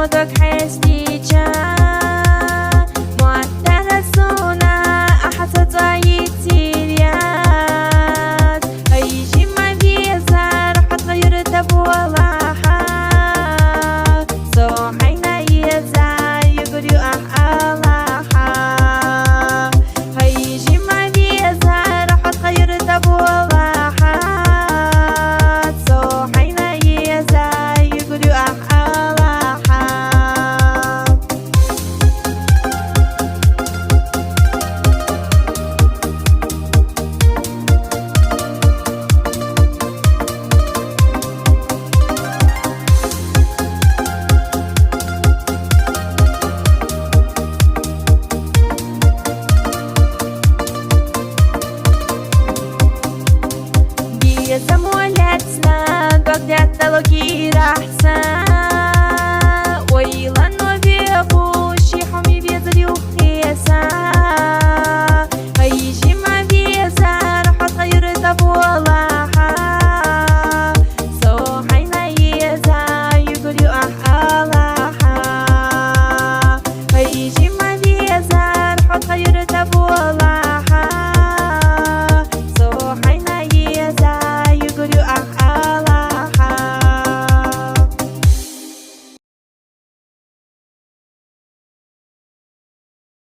صوتك حسيتها معتها سونا أحسد عيتيريات أيجي ما بيزار حتغير تبولها صوحينا يزار يقولوا أحالها أيجي ما بيزار حتغير تبولها صوحينا يزار يقولوا أحالها замолятся, когда луки рахса, ой, лано веху, шихами везрю хеса, айжи ма везар, хатайр таболаха, сохайна еза, югурю ахалаха, айжи ма везар, хатайр таболаха.